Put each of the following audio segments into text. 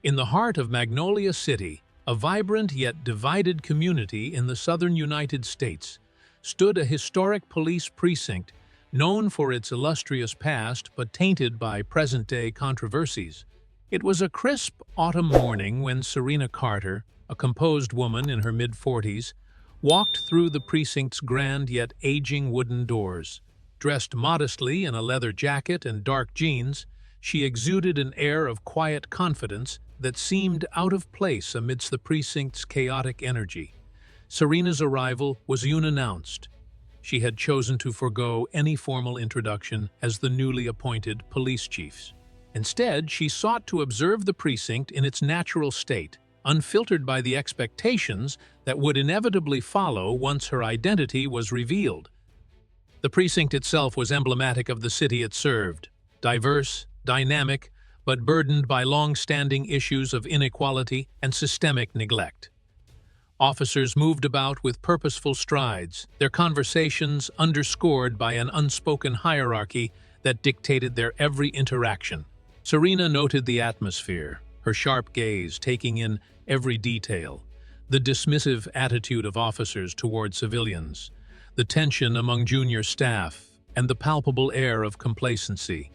In the heart of Magnolia City, a vibrant yet divided community in the southern United States, stood a historic police precinct known for its illustrious past but tainted by present-day controversies. It was a crisp autumn morning when Serena Carter, a composed woman in her mid-40s, walked through the precinct's grand yet aging wooden doors. Dressed modestly in a leather jacket and dark jeans, she exuded an air of quiet confidence that seemed out of place amidst the precinct's chaotic energy. Serena's arrival was unannounced. She had chosen to forego any formal introduction as the newly appointed police chief. Instead, she sought to observe the precinct in its natural state, unfiltered by the expectations that would inevitably follow once her identity was revealed. The precinct itself was emblematic of the city it served, diverse, dynamic, but burdened by long-standing issues of inequality and systemic neglect. Officers moved about with purposeful strides, their conversations underscored by an unspoken hierarchy that dictated their every interaction. Serena noted the atmosphere, her sharp gaze taking in every detail, the dismissive attitude of officers toward civilians, the tension among junior staff, and the palpable air of complacency.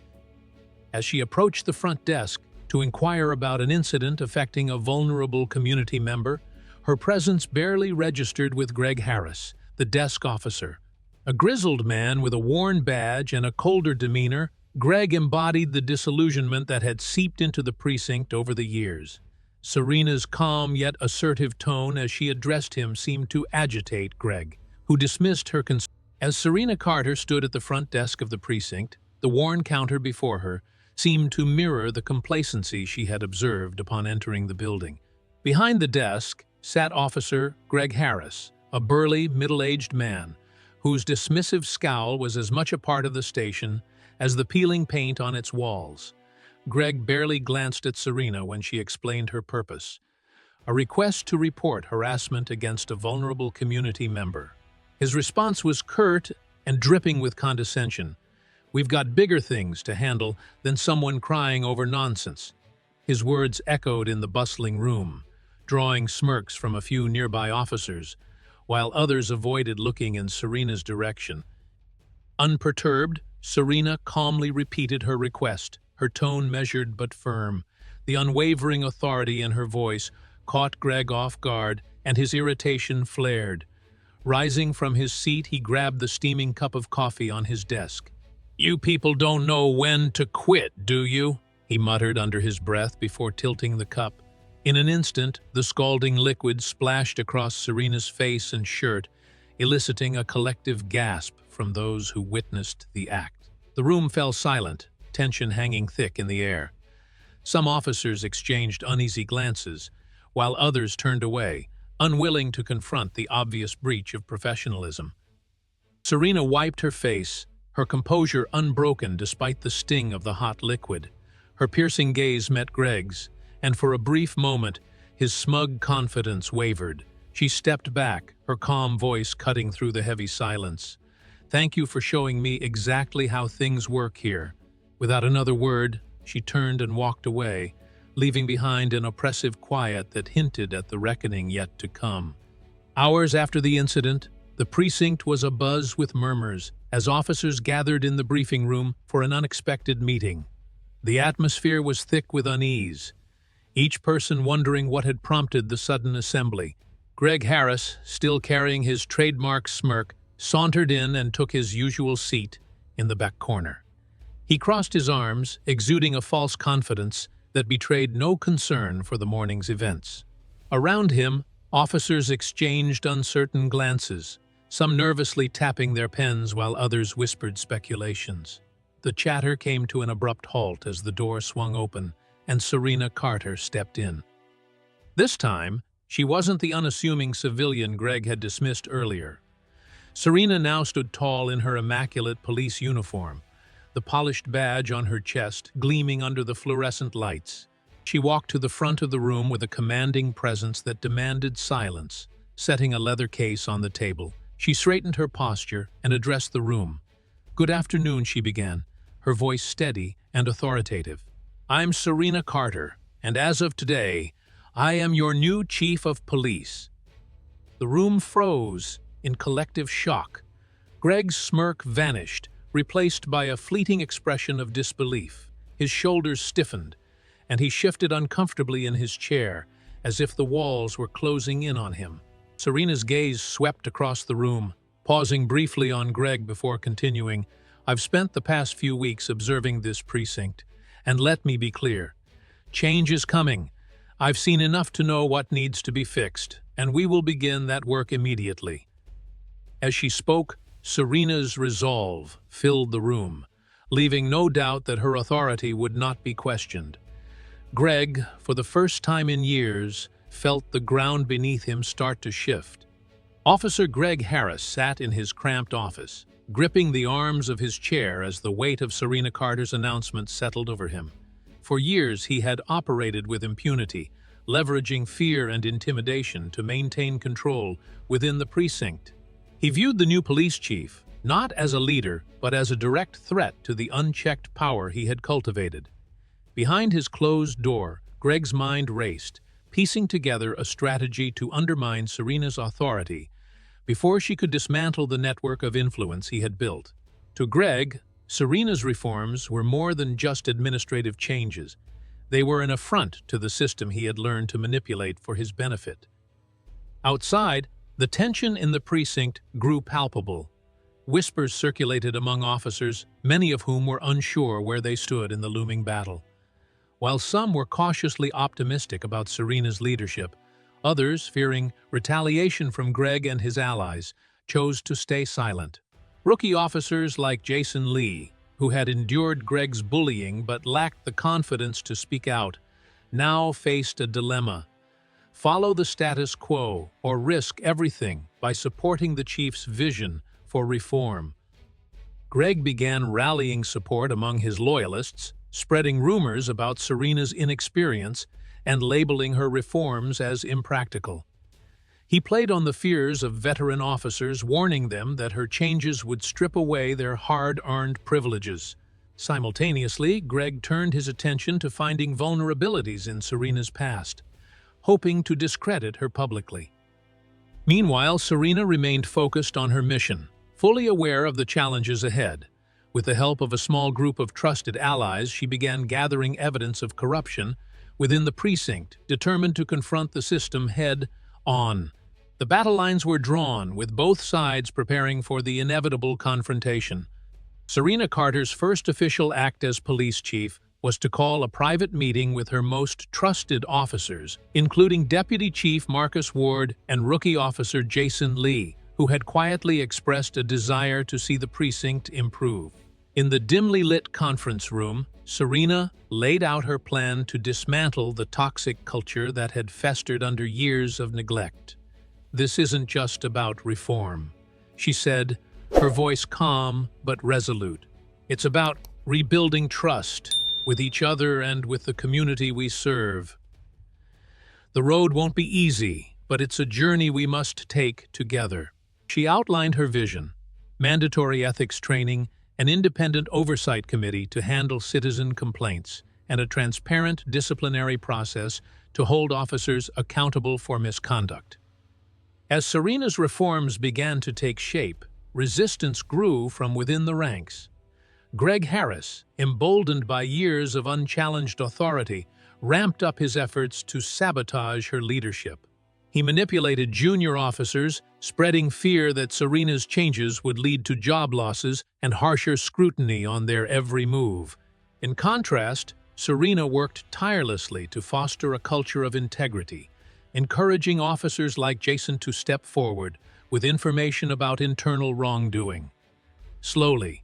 As she approached the front desk to inquire about an incident affecting a vulnerable community member, her presence barely registered with Greg Harris, the desk officer. A grizzled man with a worn badge and a colder demeanor, Greg embodied the disillusionment that had seeped into the precinct over the years. Serena's calm yet assertive tone as she addressed him seemed to agitate Greg, who dismissed her concerns. As Serena Carter stood at the front desk of the precinct, the worn counter before her seemed to mirror the complacency she had observed upon entering the building. Behind the desk sat Officer Greg Harris, a burly, middle-aged man, whose dismissive scowl was as much a part of the station as the peeling paint on its walls. Greg barely glanced at Serena when she explained her purpose, a request to report harassment against a vulnerable community member. His response was curt and dripping with condescension. "We've got bigger things to handle than someone crying over nonsense." His words echoed in the bustling room, drawing smirks from a few nearby officers, while others avoided looking in Serena's direction. Unperturbed, Serena calmly repeated her request, her tone measured but firm. The unwavering authority in her voice caught Greg off guard, and his irritation flared. Rising from his seat, he grabbed the steaming cup of coffee on his desk. "You people don't know when to quit, do you?" he muttered under his breath before tilting the cup. In an instant, the scalding liquid splashed across Serena's face and shirt, eliciting a collective gasp from those who witnessed the act. The room fell silent, tension hanging thick in the air. Some officers exchanged uneasy glances, while others turned away, unwilling to confront the obvious breach of professionalism. Serena wiped her face, her composure unbroken despite the sting of the hot liquid. Her piercing gaze met Greg's, and for a brief moment, his smug confidence wavered. She stepped back, her calm voice cutting through the heavy silence. "Thank you for showing me exactly how things work here." Without another word, she turned and walked away, leaving behind an oppressive quiet that hinted at the reckoning yet to come. Hours after the incident, the precinct was abuzz with murmurs as officers gathered in the briefing room for an unexpected meeting. The atmosphere was thick with unease, each person wondering what had prompted the sudden assembly. Greg Harris, still carrying his trademark smirk, sauntered in and took his usual seat in the back corner. He crossed his arms, exuding a false confidence that betrayed no concern for the morning's events. Around him, officers exchanged uncertain glances, some nervously tapping their pens while others whispered speculations. The chatter came to an abrupt halt as the door swung open and Serena Carter stepped in. This time, she wasn't the unassuming civilian Greg had dismissed earlier. Serena now stood tall in her immaculate police uniform, the polished badge on her chest gleaming under the fluorescent lights. She walked to the front of the room with a commanding presence that demanded silence. Setting a leather case on the table, she straightened her posture and addressed the room. "Good afternoon," she began, her voice steady and authoritative. "I'm Serena Carter, and as of today, I am your new chief of police." The room froze in collective shock. Greg's smirk vanished, replaced by a fleeting expression of disbelief. His shoulders stiffened, and he shifted uncomfortably in his chair, as if the walls were closing in on him. Serena's gaze swept across the room, pausing briefly on Greg before continuing. "I've spent the past few weeks observing this precinct, and let me be clear. Change is coming. I've seen enough to know what needs to be fixed, and we will begin that work immediately." As she spoke, Serena's resolve filled the room, leaving no doubt that her authority would not be questioned. Greg, for the first time in years, felt the ground beneath him start to shift. Officer Greg Harris sat in his cramped office, gripping the arms of his chair as the weight of Serena Carter's announcement settled over him. For years he had operated with impunity, leveraging fear and intimidation to maintain control within the precinct. He viewed the new police chief not as a leader, but as a direct threat to the unchecked power he had cultivated. Behind his closed door, Greg's mind raced, piecing together a strategy to undermine Serena's authority before she could dismantle the network of influence he had built. To Greg, Serena's reforms were more than just administrative changes. They were an affront to the system he had learned to manipulate for his benefit. Outside, the tension in the precinct grew palpable. Whispers circulated among officers, many of whom were unsure where they stood in the looming battle. While some were cautiously optimistic about Serena's leadership, others, fearing retaliation from Greg and his allies, chose to stay silent. Rookie officers like Jason Lee, who had endured Greg's bullying but lacked the confidence to speak out, now faced a dilemma: follow the status quo or risk everything by supporting the chief's vision for reform. Greg began rallying support among his loyalists, spreading rumors about Serena's inexperience and labeling her reforms as impractical. He played on the fears of veteran officers, warning them that her changes would strip away their hard-earned privileges. Simultaneously, Greg turned his attention to finding vulnerabilities in Serena's past, hoping to discredit her publicly. Meanwhile, Serena remained focused on her mission, fully aware of the challenges ahead. With the help of a small group of trusted allies, she began gathering evidence of corruption within the precinct, determined to confront the system head-on. The battle lines were drawn, with both sides preparing for the inevitable confrontation. Serena Carter's first official act as police chief was to call a private meeting with her most trusted officers, including Deputy Chief Marcus Ward and Rookie Officer Jason Lee, who had quietly expressed a desire to see the precinct improve. In the dimly lit conference room, Serena laid out her plan to dismantle the toxic culture that had festered under years of neglect. "This isn't just about reform," she said, her voice calm but resolute. "It's about rebuilding trust with each other and with the community we serve. The road won't be easy, but it's a journey we must take together." She outlined her vision: mandatory ethics training, an independent oversight committee to handle citizen complaints, and a transparent disciplinary process to hold officers accountable for misconduct. As Serena's reforms began to take shape, resistance grew from within the ranks. Greg Harris, emboldened by years of unchallenged authority, ramped up his efforts to sabotage her leadership. He manipulated junior officers, spreading fear that Serena's changes would lead to job losses and harsher scrutiny on their every move. In contrast, Serena worked tirelessly to foster a culture of integrity, encouraging officers like Jason to step forward with information about internal wrongdoing. Slowly,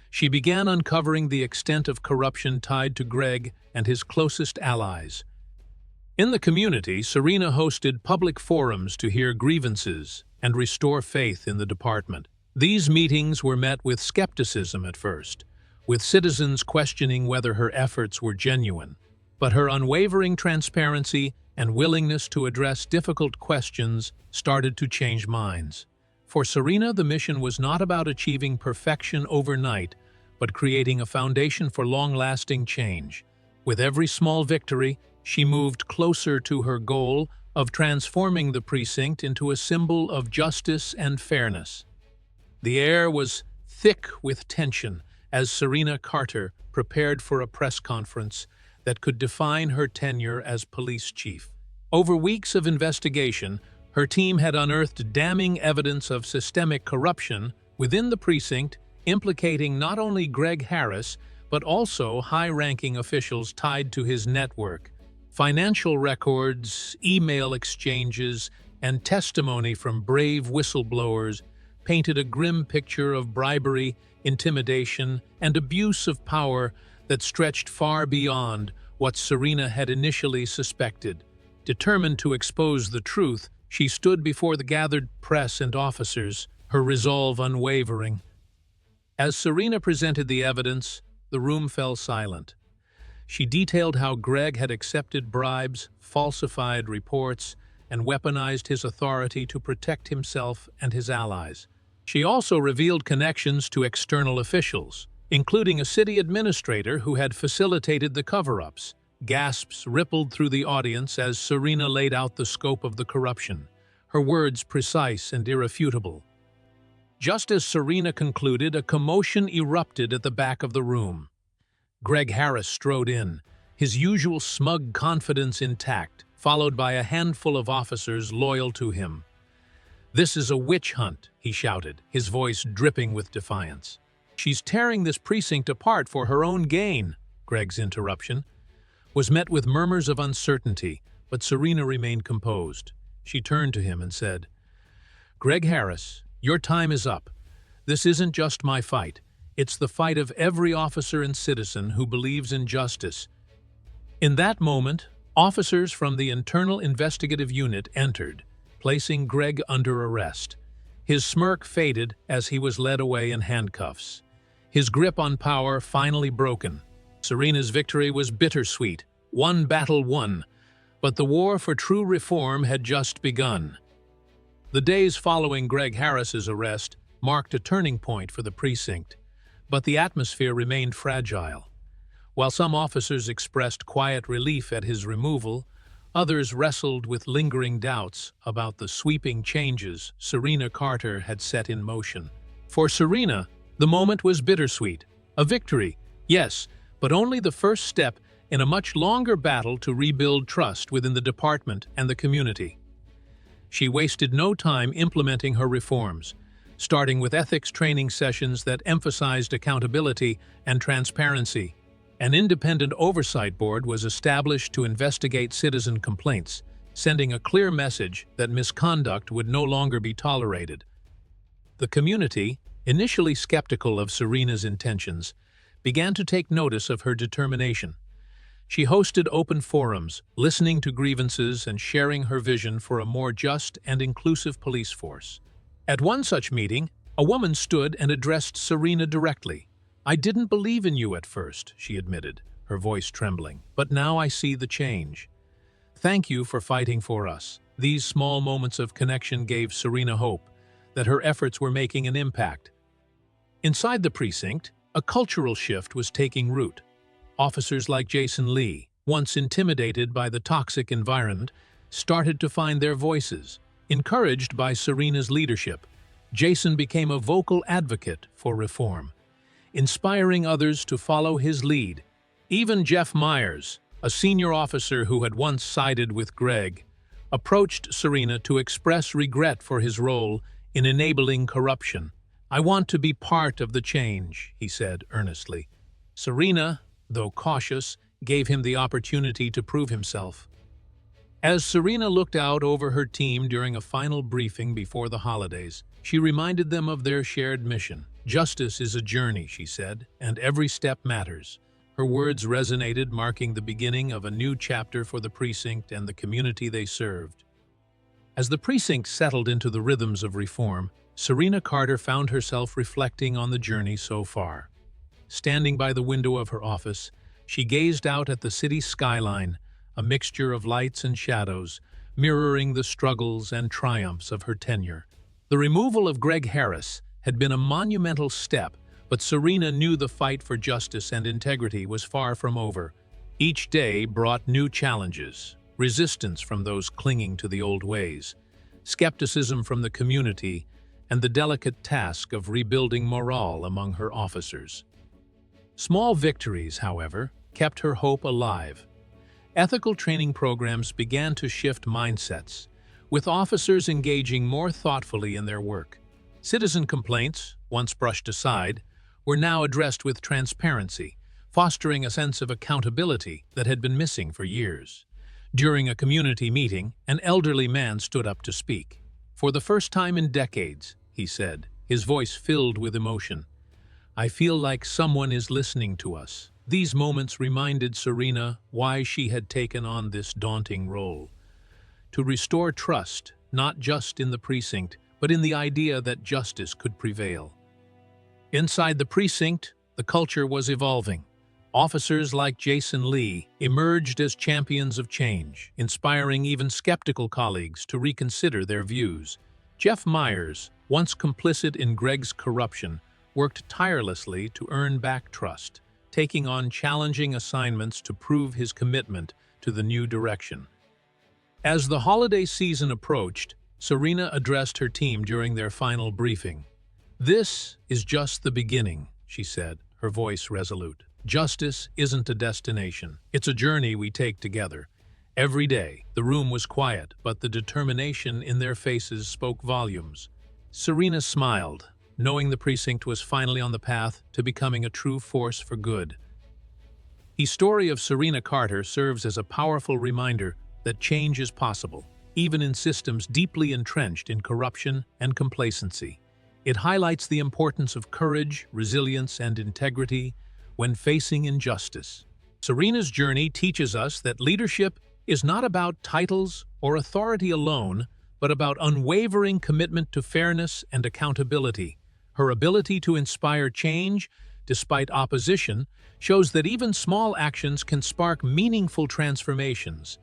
she began uncovering the extent of corruption tied to Greg and his closest allies. In the community, Serena hosted public forums to hear grievances and restore faith in the department. These meetings were met with skepticism at first, with citizens questioning whether her efforts were genuine. But her unwavering transparency and willingness to address difficult questions started to change minds. For Serena, the mission was not about achieving perfection overnight, but creating a foundation for long-lasting change. With every small victory, she moved closer to her goal of transforming the precinct into a symbol of justice and fairness. The air was thick with tension as Serena Carter prepared for a press conference that could define her tenure as police chief. Over weeks of investigation, her team had unearthed damning evidence of systemic corruption within the precinct, implicating not only Greg Harris, but also high-ranking officials tied to his network. Financial records, email exchanges, and testimony from brave whistleblowers painted a grim picture of bribery, intimidation, and abuse of power that stretched far beyond what Serena had initially suspected. Determined to expose the truth, she stood before the gathered press and officers, her resolve unwavering. As Serena presented the evidence, the room fell silent. She detailed how Greg had accepted bribes, falsified reports, and weaponized his authority to protect himself and his allies. She also revealed connections to external officials, including a city administrator who had facilitated the cover-ups. Gasps rippled through the audience as Serena laid out the scope of the corruption, her words precise and irrefutable. Just as Serena concluded, a commotion erupted at the back of the room. Greg Harris strode in, his usual smug confidence intact, followed by a handful of officers loyal to him. "This is a witch hunt," he shouted, his voice dripping with defiance. "She's tearing this precinct apart for her own gain." Greg's interruption was met with murmurs of uncertainty, but Serena remained composed. She turned to him and said, "Greg Harris, your time is up. This isn't just my fight. It's the fight of every officer and citizen who believes in justice." In that moment, officers from the Internal Investigative Unit entered, placing Greg under arrest. His smirk faded as he was led away in handcuffs, his grip on power finally broken. Serena's victory was bittersweet, one battle won, but the war for true reform had just begun. The days following Greg Harris's arrest marked a turning point for the precinct, but the atmosphere remained fragile. While some officers expressed quiet relief at his removal, others wrestled with lingering doubts about the sweeping changes Serena Carter had set in motion. For Serena, the moment was bittersweet. A victory, yes, but only the first step in a much longer battle to rebuild trust within the department and the community. She wasted no time implementing her reforms, starting with ethics training sessions that emphasized accountability and transparency. An independent oversight board was established to investigate citizen complaints, sending a clear message that misconduct would no longer be tolerated. The community, initially skeptical of Serena's intentions, began to take notice of her determination. She hosted open forums, listening to grievances and sharing her vision for a more just and inclusive police force. At one such meeting, a woman stood and addressed Serena directly. "I didn't believe in you at first," she admitted, her voice trembling, "but now I see the change. Thank you for fighting for us." These small moments of connection gave Serena hope that her efforts were making an impact. Inside the precinct, a cultural shift was taking root. Officers like Jason Lee, once intimidated by the toxic environment, started to find their voices. Encouraged by Serena's leadership, Jason became a vocal advocate for reform, inspiring others to follow his lead. Even Jeff Myers, a senior officer who had once sided with Greg, approached Serena to express regret for his role in enabling corruption. "I want to be part of the change," he said earnestly. Serena, though cautious, gave him the opportunity to prove himself. As Serena looked out over her team during a final briefing before the holidays, she reminded them of their shared mission. "Justice is a journey," she said, "and every step matters." Her words resonated, marking the beginning of a new chapter for the precinct and the community they served. As the precinct settled into the rhythms of reform, Serena Carter found herself reflecting on the journey so far. Standing by the window of her office, she gazed out at the city skyline, a mixture of lights and shadows, mirroring the struggles and triumphs of her tenure. The removal of Greg Harris had been a monumental step, but Serena knew the fight for justice and integrity was far from over. Each day brought new challenges, resistance from those clinging to the old ways, skepticism from the community, and the delicate task of rebuilding morale among her officers. Small victories, however, kept her hope alive. Ethical training programs began to shift mindsets, with officers engaging more thoughtfully in their work. Citizen complaints, once brushed aside, were now addressed with transparency, fostering a sense of accountability that had been missing for years. During a community meeting, an elderly man stood up to speak. "For the first time in decades," he said, his voice filled with emotion, "I feel like someone is listening to us." These moments reminded Serena why she had taken on this daunting role: to restore trust, not just in the precinct, but in the idea that justice could prevail. Inside the precinct, the culture was evolving. Officers like Jason Lee emerged as champions of change, inspiring even skeptical colleagues to reconsider their views. Jeff Myers, once complicit in Greg's corruption, worked tirelessly to earn back trust, taking on challenging assignments to prove his commitment to the new direction. As the holiday season approached, Serena addressed her team during their final briefing. "This is just the beginning," she said, her voice resolute. "Justice isn't a destination. It's a journey we take together." Every day, the room was quiet, but the determination in their faces spoke volumes. Serena smiled, knowing the precinct was finally on the path to becoming a true force for good. The story of Serena Carter serves as a powerful reminder that change is possible, even in systems deeply entrenched in corruption and complacency. It highlights the importance of courage, resilience, and integrity when facing injustice. Serena's journey teaches us that leadership is not about titles or authority alone, but about unwavering commitment to fairness and accountability. Her ability to inspire change, despite opposition, shows that even small actions can spark meaningful transformations.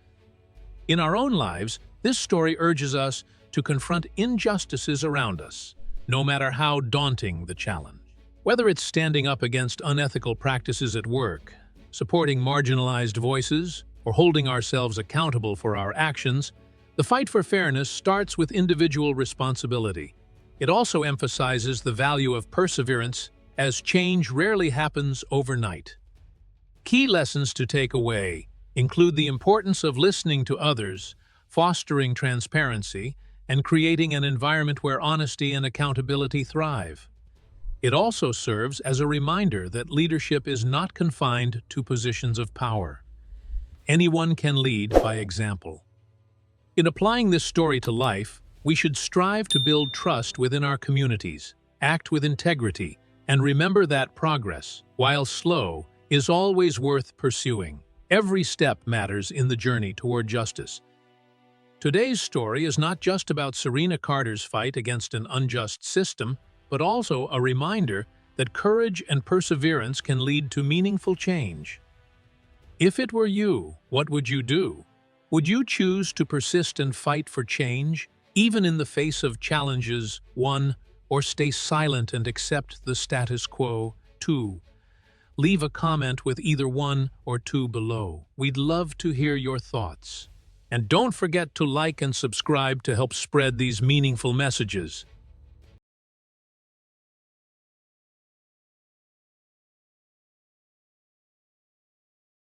In our own lives, this story urges us to confront injustices around us, no matter how daunting the challenge. Whether it's standing up against unethical practices at work, supporting marginalized voices, or holding ourselves accountable for our actions, the fight for fairness starts with individual responsibility. It also emphasizes the value of perseverance, as change rarely happens overnight. Key lessons to take away include the importance of listening to others, fostering transparency, and creating an environment where honesty and accountability thrive. It also serves as a reminder that leadership is not confined to positions of power. Anyone can lead by example. In applying this story to life, we should strive to build trust within our communities, act with integrity, and remember that progress, while slow, is always worth pursuing. Every step matters in the journey toward justice. Today's story is not just about Serena Carter's fight against an unjust system, but also a reminder that courage and perseverance can lead to meaningful change. If it were you, what would you do? Would you choose to persist and fight for change, even in the face of challenges? 1. Or stay silent and accept the status quo? 2. Leave a comment with either 1 or 2 below. We'd love to hear your thoughts. And don't forget to like and subscribe to help spread these meaningful messages.